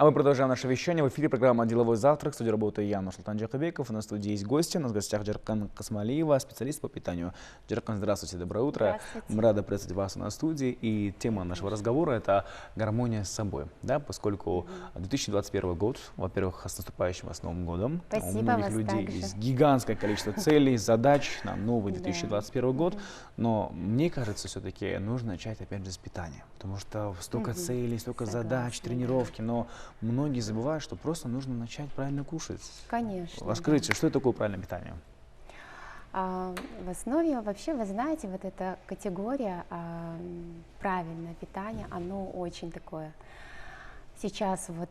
А мы продолжаем наше вещание. В эфире программа «Деловой завтрак». В студии работаю я, Нурсултан Джакабеков. У нас в студии есть гости. У нас в гостях Джаркан Касмалиева, специалист по питанию. Джаркан, здравствуйте, доброе утро. Мы рады приветствовать вас у нас в студии. И тема нашего разговора – это гармония с собой. Да, поскольку 2021 год, во-первых, с наступающим вас Новым годом. Спасибо, у многих людей есть гигантское количество целей, задач на новый 2021 год. Но мне кажется, все-таки нужно начать опять же с питания. Потому что столько целей, столько задач, тренировки, но многие забывают, что просто нужно начать правильно кушать. Конечно. Расскажите, что это такое правильное питание? В основе, вообще, вы знаете, вот эта категория правильное питание, оно очень такое сейчас вот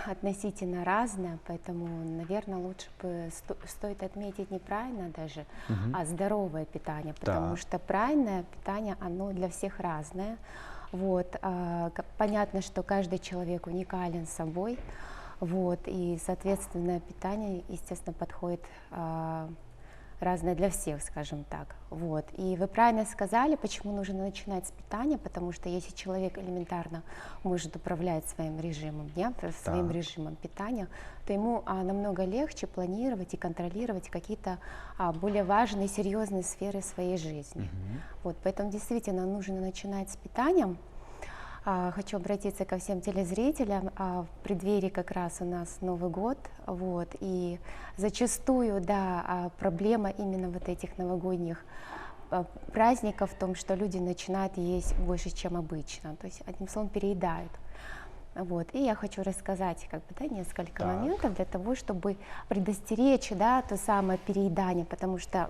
относительно разное, поэтому, наверное, лучше бы стоит отметить не правильно даже, а здоровое питание, потому что правильное питание, оно для всех разное. Вот, понятно, что каждый человек уникален собой, вот, и, соответственно, питание, естественно, подходит разное для всех, скажем так. Вот. И вы правильно сказали, почему нужно начинать с питания, потому что если человек элементарно может управлять своим режимом дня, своим режимом питания, то ему намного легче планировать и контролировать какие-то более важные, серьезные сферы своей жизни. Вот. Поэтому действительно нужно начинать с питанием. Хочу обратиться ко всем телезрителям. В преддверии как раз у нас Новый год, вот, и зачастую, да, проблема именно вот этих новогодних праздников в том, что люди начинают есть больше, чем обычно, то есть, одним словом, переедают. Вот. И я хочу рассказать несколько моментов для того, чтобы предостеречь, да, то самое переедание, потому что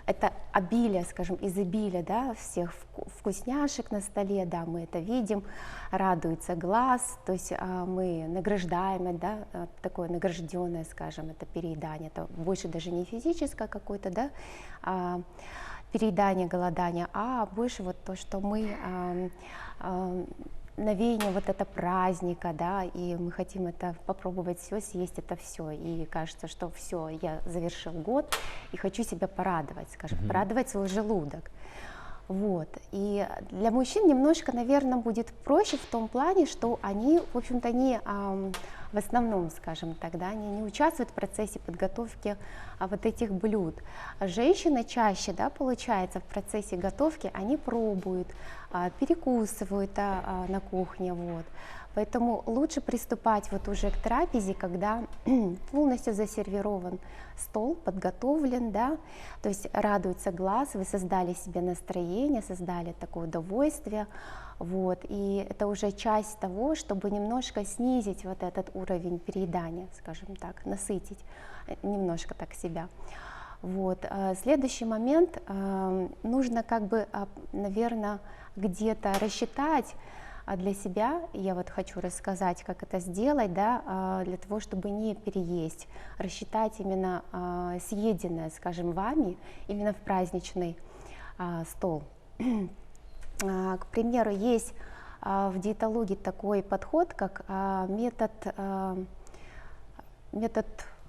это обилие, скажем, изобилие, да, всех вкусняшек на столе, да, мы это видим, радуется глаз, то есть мы награждаем, да, такое награжденное, скажем, это переедание, это больше даже не физическое какое-то, да, переедание, голодание, а больше вот то, что мы навеяние вот это праздника, да, и мы хотим это попробовать все, съесть это все, и кажется, что все, я завершил год и хочу себя порадовать, скажем, порадовать свой желудок. Вот. И для мужчин немножко, наверное, будет проще в том плане, что они, в общем-то, не в основном, скажем так, да, они не участвуют в процессе подготовки вот этих блюд. А женщины чаще, да, получается, в процессе готовки они пробуют, перекусывают на кухне, вот. Поэтому лучше приступать вот уже к трапезе, когда полностью засервирован стол, подготовлен, да, то есть радуется глаз, вы создали себе настроение, создали такое удовольствие, вот, и это уже часть того, чтобы немножко снизить вот этот уровень переедания, скажем так, насытить немножко так себя. Вот. Следующий момент, нужно как бы, наверное, где-то рассчитать для себя, я вот хочу рассказать, как это сделать, да, для того, чтобы не переесть, рассчитать именно съеденное, скажем, вами, именно в праздничный стол. К примеру, есть в диетологии такой подход, как метод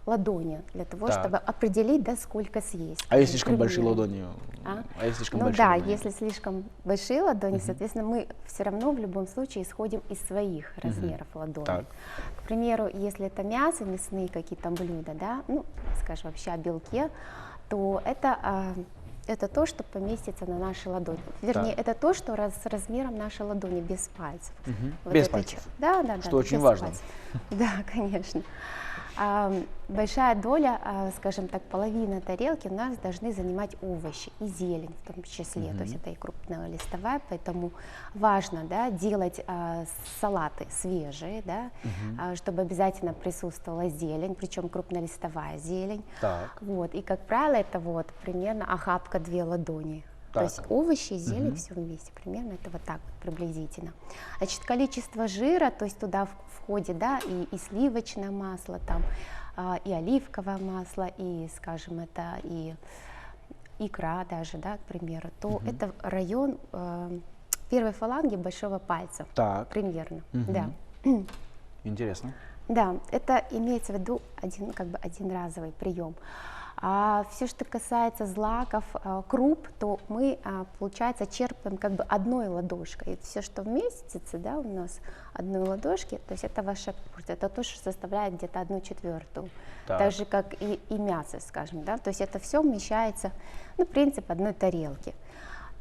ладони, для того, чтобы определить, да, сколько съесть. А если слишком большие ладони? Если слишком большие ладони, соответственно, мы все равно в любом случае исходим из своих размеров ладоней. К примеру, если это мясо, мясные какие-то блюда, да, ну, скажем, вообще о белке, то это то, что поместится на нашей ладони. Вернее, это то, что с размером нашей ладони, без пальцев. Вот без пальцев? Да, да, да. Что очень важно. Да, конечно. Большая доля, скажем так, половина тарелки у нас должны занимать овощи и зелень в том числе, то есть это и крупнолистовая, поэтому важно, да, делать салаты свежие, да, чтобы обязательно присутствовала зелень, причем крупнолистовая зелень. Вот, и, как правило, это вот примерно охапка 2 ладони. То есть овощи и зелень все вместе, примерно это вот так приблизительно. Значит, количество жира, то есть туда входит, да, и сливочное масло, там, и оливковое масло, и, скажем, это и икра даже, да, к примеру, то это район первой фаланги большого пальца, примерно, да. Интересно. Да, это имеется в виду один разовый прием. А все, что касается злаков, круп, то мы, получается, черпаем как бы одной ладошкой. И все, что вместится, да, у нас одной ладошки, то есть это ваша порция, это то, что составляет где-то 1/4. Так. Так же, как и мясо, скажем, да, то есть это все вмещается, ну, принцип одной тарелки.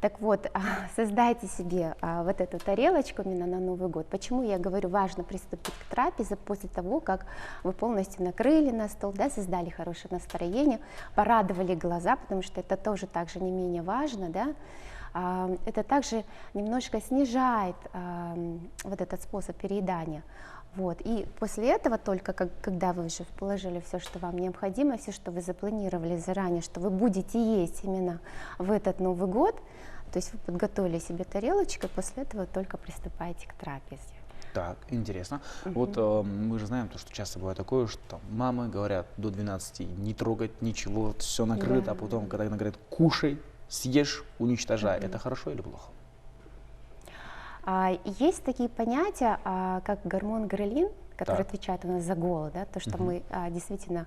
Так вот, создайте себе вот эту тарелочку именно на Новый год. Почему я говорю, важно приступить к трапезе после того, как вы полностью накрыли на стол, да, создали хорошее настроение, порадовали глаза, потому что это тоже также не менее важно, да. Это также немножко снижает вот этот способ переедания. Вот. И после этого только, когда вы уже положили все, что вам необходимо, все, что вы запланировали заранее, что вы будете есть именно в этот Новый год, то есть вы подготовили себе тарелочку, и после этого только приступаете к трапезе. Так, интересно. Вот мы же знаем, что часто бывает такое, что мамы говорят до 12 не трогать ничего, все накрыто, Да. а потом, когда она говорит кушай, съешь, уничтожай. Это хорошо или плохо? Есть такие понятия, как гормон грелин, который Так. отвечает у нас за голод, да, то, что мы действительно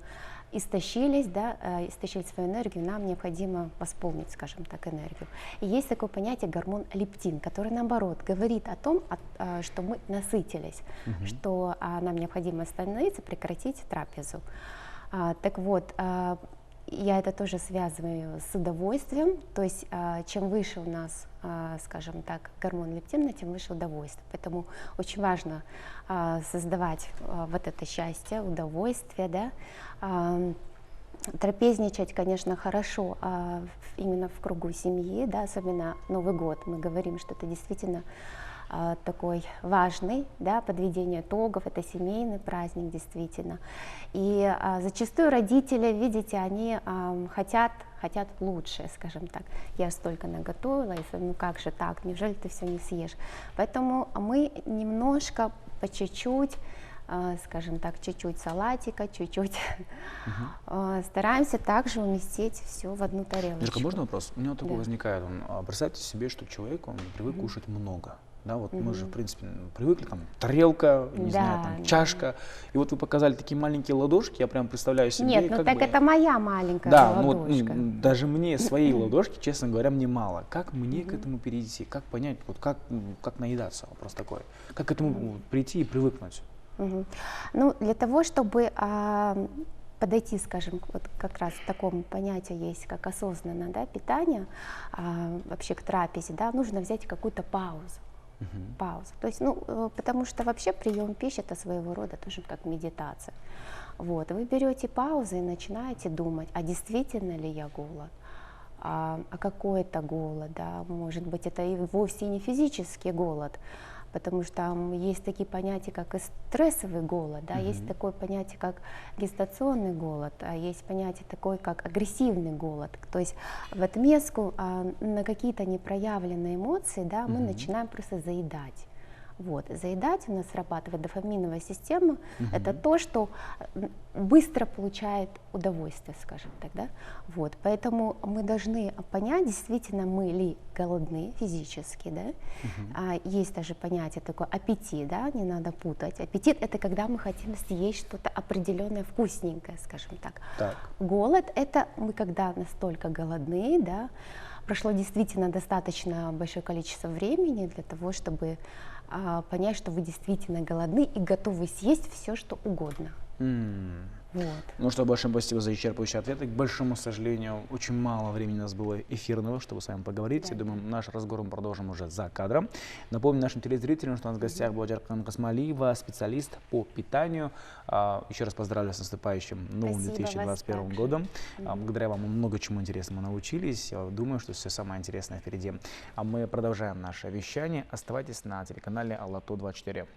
истощились, да, истощили свою энергию, нам необходимо восполнить, скажем так, энергию. И есть такое понятие гормон лептин, который, наоборот, говорит о том, что мы насытились, что нам необходимо остановиться, прекратить трапезу. Так вот, я это тоже связываю с удовольствием, то есть чем выше у нас, скажем так, гормон лептина, тем выше удовольствие. Поэтому очень важно создавать вот это счастье, удовольствие, да. Трапезничать, конечно, хорошо именно в кругу семьи, да, особенно Новый год. Мы говорим, что это действительно такой важный, да, подведение итогов, это семейный праздник действительно. И зачастую родители, видите, они хотят лучше, скажем так. Я столько наготовила, и ну как же так, неужели ты все не съешь? Поэтому мы немножко, по чуть-чуть, скажем так, чуть-чуть салатика, чуть-чуть стараемся также уместить все в одну тарелочку. Ирка, можно вопрос? У меня вот такой Да. возникает. Представьте себе, что человек, он привык кушать много. Да, вот мы же, в принципе, привыкли, там, тарелка, не знаю, там, Да, чашка. И вот вы показали такие маленькие ладошки, я прям представляю себе, Нет, ну как так бы... это моя маленькая Да, ну вот, ладошка. даже мне своей ладошки, честно говоря, мне мало. Как мне к этому перейти? Как понять, вот как наедаться? Вопрос такой. Как к этому прийти и привыкнуть? Ну, для того, чтобы подойти, скажем, вот как раз к такому понятию есть, как осознанное, да, питание, вообще к трапезе, да, нужно взять какую-то паузу. Паузу. То есть, ну, потому что вообще прием пищи это своего рода тоже как медитация. Вот, вы берете паузу и начинаете думать, а действительно ли я голод? А какой это голод? Да? Может быть, это и вовсе не физический голод, потому что есть такие понятия, как и стрессовый голод, да, есть такое понятие, как гестационный голод, а есть понятие такое, как агрессивный голод. То есть в отместку на какие-то непроявленные эмоции, да, мы начинаем просто заедать. Вот. Заедать у нас срабатывает дофаминовая система, это то, что быстро получает удовольствие, скажем так, да? Вот. Поэтому мы должны понять, действительно мы ли голодны физически, да? Есть даже понятие такое аппетит, да, не надо путать. Аппетит это когда мы хотим съесть что-то определенное вкусненькое, скажем так. Голод это мы когда настолько голодны, да, прошло действительно достаточно большое количество времени для того, чтобы понять, что вы действительно голодны и готовы съесть все, что угодно. Вот. Ну что, большое спасибо за исчерпывающие ответы. К большому сожалению, очень мало времени у нас было эфирного, чтобы с вами поговорить. Я думаю, наш разговор мы продолжим уже за кадром. Напомню нашим телезрителям, что у нас в гостях была Жаркан Касмалиева, специалист по питанию. Еще раз поздравляю с наступающим новым 2021 годом. Благодаря вам мы много чему интересному научились. Я думаю, что все самое интересное впереди. А мы продолжаем наше вещание. Оставайтесь на телеканале Алату 24.